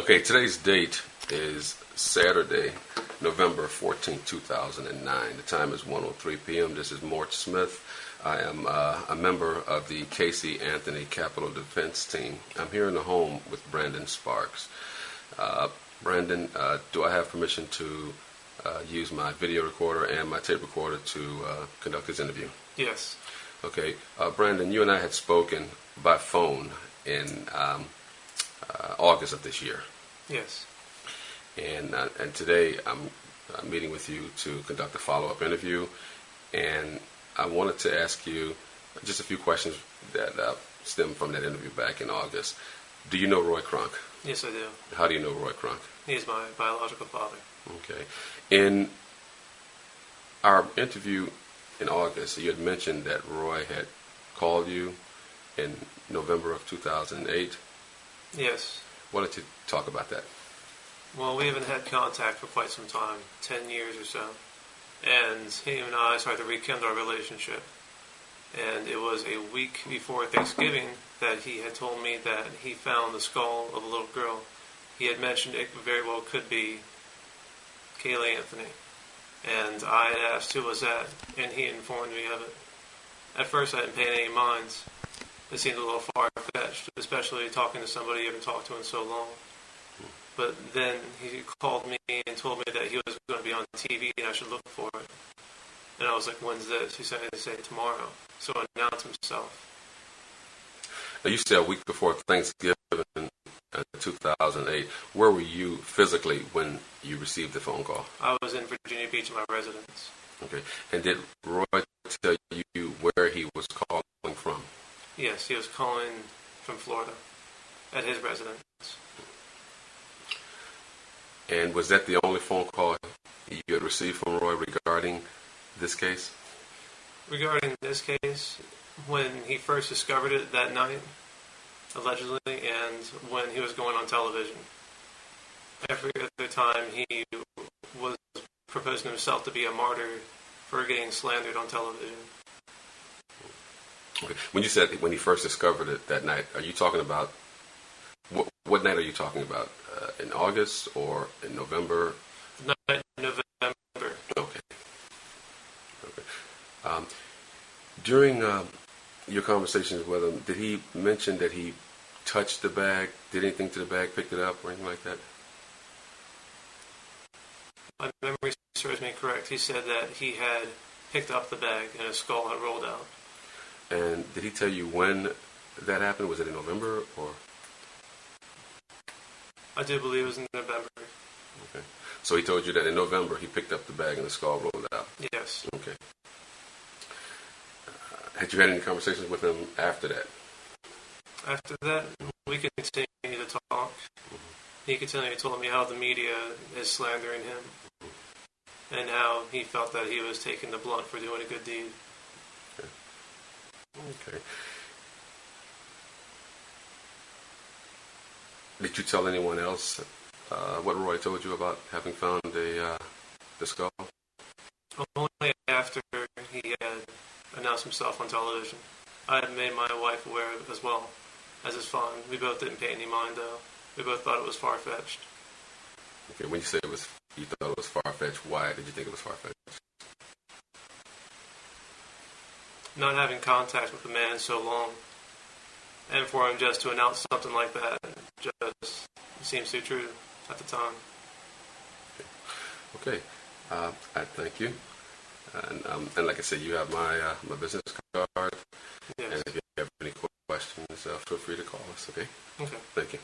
Okay, today's date is Saturday, November 14th, 2009. The time is 1:03 p.m. This is Mort Smith. I am a member of the Casey Anthony Capital Defense Team. I'm here in the home with Brandon Sparks. Brandon, do I have permission to use my video recorder and my tape recorder to conduct this interview? Yes. Okay. Brandon, you and I had spoken by phone in August of this year. Yes. And today I'm meeting with you to conduct a follow-up interview, and I wanted to ask you just a few questions that stem from that interview back in August. Do you know Roy KRONK? Yes, I do. How do you know Roy KRONK? He is my biological father. Okay. In our interview in August, you had mentioned that Roy had called you in November of 2008. Yes. Why don't you talk about that? Well, we haven't had contact for quite some time, 10 years or so. And him and I started to rekindle our relationship. And it was a week before Thanksgiving that he had told me that he found the skull of a little girl. He had mentioned it very well could be Kaylee Anthony. And I had asked who was that, and he informed me of it. At first I didn't pay any mind. It seemed a little far-fetched, especially talking to somebody you haven't talked to in so long. But then he called me and told me that he was going to be on TV and I should look for it. And I was like, when's this? He said, tomorrow. So he announced himself. Now, you said a week before Thanksgiving 2008. Where were you physically when you received the phone call? I was in Virginia Beach in my residence. Okay. And did Roy tell you where he was calling from? Yes, he was calling from Florida at his residence. And was that the only phone call you had received from Roy regarding this case? Regarding this case, when he first discovered it that night, allegedly, and when he was going on television. Every other time he was proposing himself to be a martyr for getting slandered on television. Okay. When you said when he first discovered it that night, are you talking about, what night are you talking about? In August or in November? The night in November. Okay. During your conversations with him, did he mention that he touched the bag, did anything to the bag, picked it up, or anything like that? My memory serves me correct. He said that he had picked up the bag and his skull had rolled out. And did he tell you when that happened? Was it in November or? I do believe it was in November. Okay. So he told you that in November he picked up the bag and the skull rolled out? Yes. Okay. Had you had any conversations with him after that? After that, we continued to talk. He continually told me how the media is slandering him and how he felt that he was taking the blunt for doing a good deed. Okay. Did you tell anyone else what Roy told you about having found the skull? Only after he had announced himself on television. I had made my wife aware of it as well, as is fine. We both didn't pay any mind, though. We both thought it was far-fetched. Okay, when you said you thought it was far-fetched, why did you think it was far-fetched? Not having contact with the man so long, and for him just to announce something like that just seems too true at the time. Okay. I thank you. And like I said, you have my business card. Yes. And if you have any questions, feel free to call us, okay? Okay. Thank you.